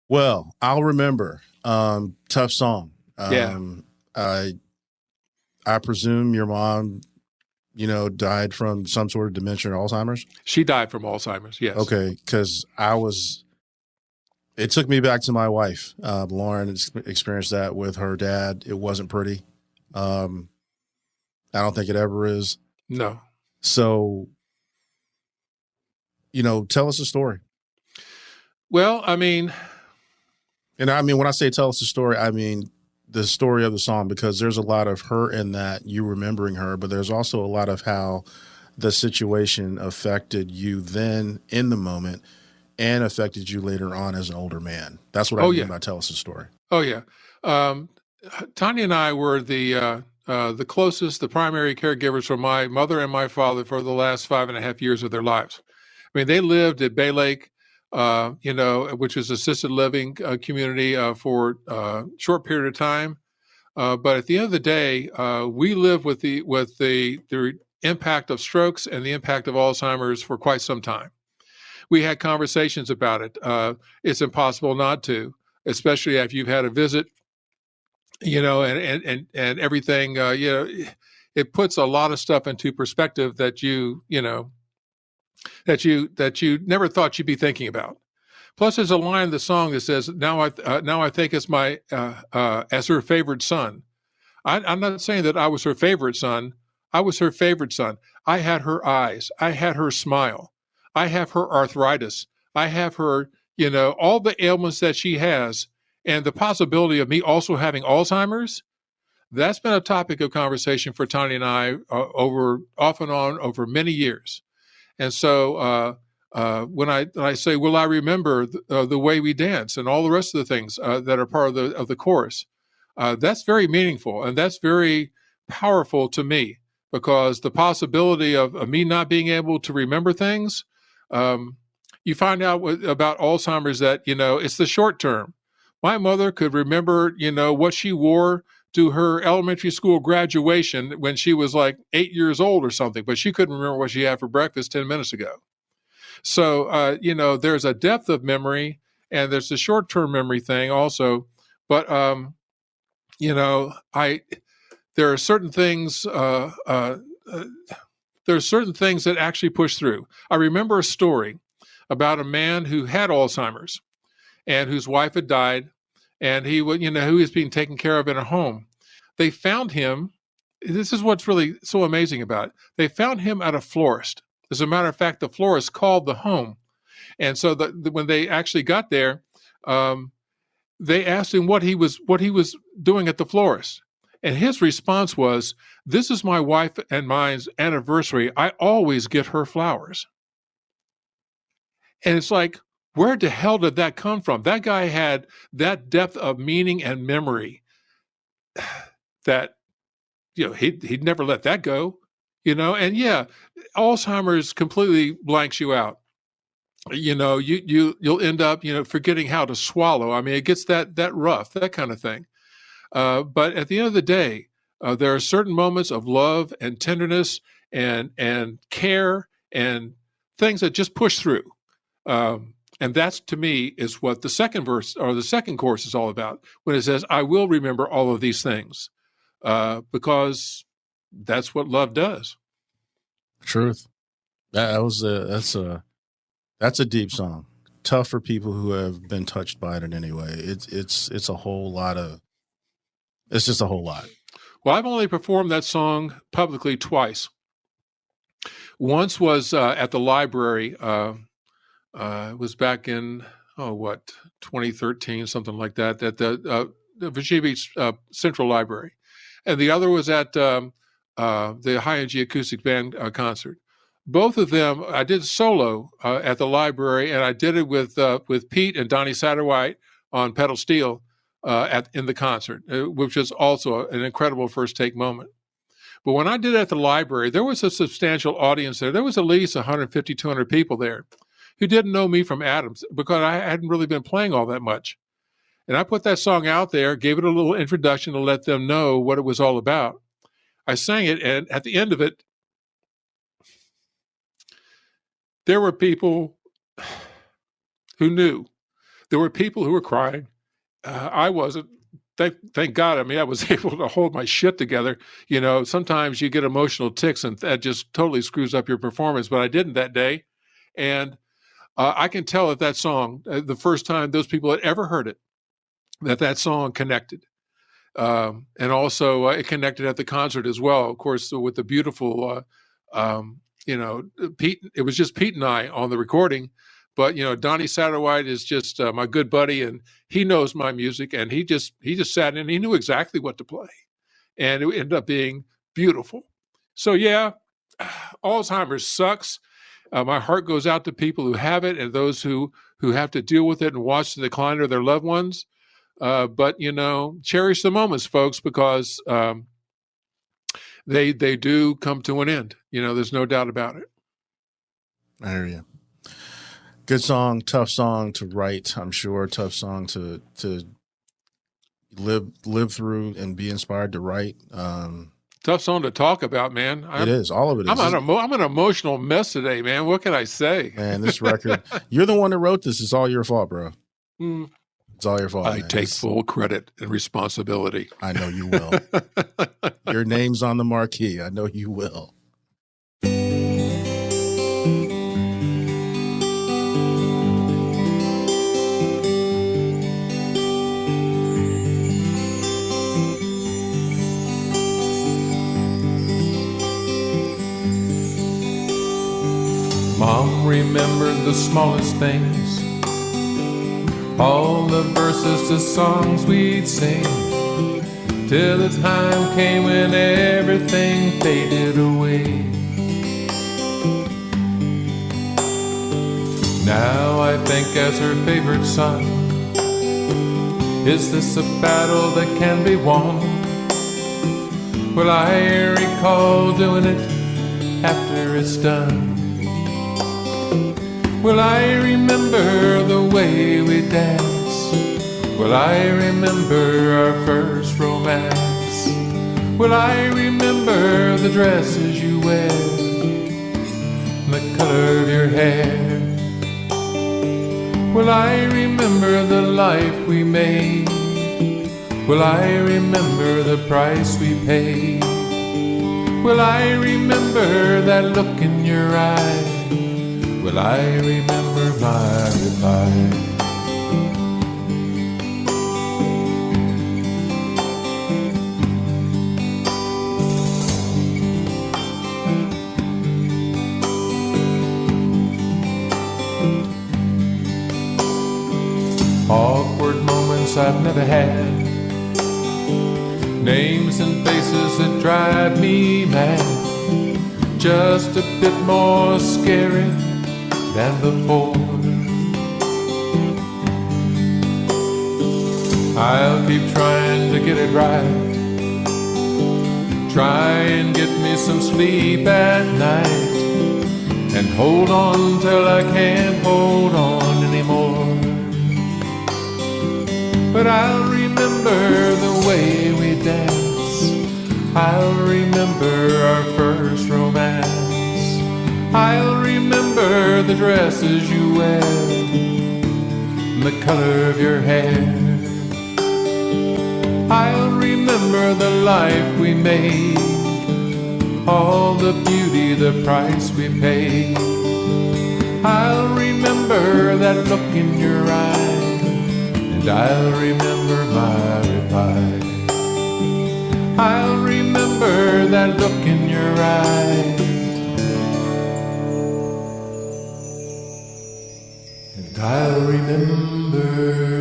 Well, I'll remember. Tough song. Yeah. I presume your mom, died from some sort of dementia or Alzheimer's. She died from Alzheimer's. Yes. Okay, because it took me back to my wife. Lauren experienced that with her dad. It wasn't pretty. I don't think it ever is. No. So, tell us a story. Well, I mean, when I say tell us a story, I mean the story of the song, because there's a lot of her in that, you remembering her, but there's also a lot of how the situation affected you then in the moment and affected you later on as an older man. That's what I mean by tell us a story. Oh, yeah. Tanya and I were the closest, the primary caregivers for my mother and my father for the last 5.5 years of their lives. I mean, they lived at Bay Lake, which is assisted living community for a short period of time. But at the end of the day, we live with the impact of strokes and the impact of Alzheimer's for quite some time. We had conversations about it. It's impossible not to, especially after you've had a visit, and everything. It puts a lot of stuff into perspective that you never thought you'd be thinking about. Plus, there's a line in the song that says, "Now I think it's my as her favorite son." I'm not saying that I was her favorite son. I was her favorite son. I had her eyes. I had her smile. I have her arthritis. I have her, all the ailments that she has, and the possibility of me also having Alzheimer's. That's been a topic of conversation for Tanya and I off and on over many years. And so when I say, "Will I remember the way we dance and all the rest of the things that are part of the chorus?" That's very meaningful, and that's very powerful to me, because the possibility of me not being able to remember things, you find out about Alzheimer's that, it's the short term. My mother could remember, what she wore to her elementary school graduation when she was like 8 years old or something, but she couldn't remember what she had for breakfast 10 minutes ago. So, there's a depth of memory, and there's the short-term memory thing also. But, there are certain things, that actually push through. I remember a story about a man who had Alzheimer's and whose wife had died, and he was being taken care of in a home. They found him. This is what's really so amazing about it. They found him at a florist. As a matter of fact, the florist called the home. And so when they actually got there, they asked him what he was doing at the florist. And his response was, "This is my wife and mine's anniversary. I always get her flowers." And it's like, where the hell did that come from? That guy had that depth of meaning and memory that, he'd never let that go, and yeah, Alzheimer's completely blanks you out. You'll end up, forgetting how to swallow. I mean, it gets that rough, that kind of thing. But at the end of the day, there are certain moments of love and tenderness and care and things that just push through. And that's, to me, is what the second verse or the second chorus is all about, when it says, "I will remember all of these things," because that's what love does. Truth. That's a deep song. Tough for people who have been touched by it in any way. It's a whole lot of. It's just a whole lot. Well, I've only performed that song publicly twice. Once was at the library. It was back in 2013, something like that, at the Virginia Beach Central Library, and the other was at the High Energy Acoustic Band concert. Both of them I did solo at the library, and I did it with Pete and Donnie Satterwhite on pedal steel in the concert, which was also an incredible first take moment. But when I did it at the library, there was a substantial audience there. There was at least 150, 200 people there who didn't know me from Adams, because I hadn't really been playing all that much. And I put that song out there, gave it a little introduction to let them know what it was all about. I sang it, and at the end of it, there were people who knew There were people who were crying. I wasn't. Thank God. I mean, I was able to hold my shit together. You know, sometimes you get emotional tics, and that just totally screws up your performance. But I didn't that day, and I can tell that song, the first time those people had ever heard it, that song connected. And also it connected at the concert as well, of course, with the beautiful, Pete. It was just Pete and I on the recording, but Donnie Satterwhite is just my good buddy, and he knows my music, and he just sat in. He knew exactly what to play, and it ended up being beautiful. So yeah, Alzheimer's sucks. My heart goes out to people who have it and those who have to deal with it and watch the decline of their loved ones. But cherish the moments, folks, because they do come to an end. There's no doubt about it. I hear you. Good song, tough song to write. I'm sure tough song to live through and be inspired to write. Tough song to talk about, man. It is. All of it is. I'm an emotional mess today, man. What can I say? Man, this record, you're the one that wrote this. It's all your fault, bro. It's all your fault. I take full credit and responsibility. I know you will. Your name's on the marquee. I know you will. Mom remembered the smallest things, all the verses to songs we'd sing, till the time came when everything faded away. Now I think as her favorite son, is this a battle that can be won? Well, I recall doing it after it's done. Well, I remember the way we danced. Well, I remember our first romance. Well, I remember the dresses you wear, the color of your hair. Well, I remember the life we made. Well, I remember the price we paid. Well, I remember that look in your eye. Well, I remember my reply. Awkward moments I've never had, names and faces that drive me mad, just a bit more scary than before. I'll keep trying to get it right, try and get me some sleep at night, and hold on till I can't hold on anymore. But I'll remember the way we danced, I'll remember our first romance, I'll remember the dresses you wear, the color of your hair. I'll remember the life we made, all the beauty, the price we paid. I'll remember that look in your eye, and I'll remember my reply. I'll remember that look in your eye, and I'll remember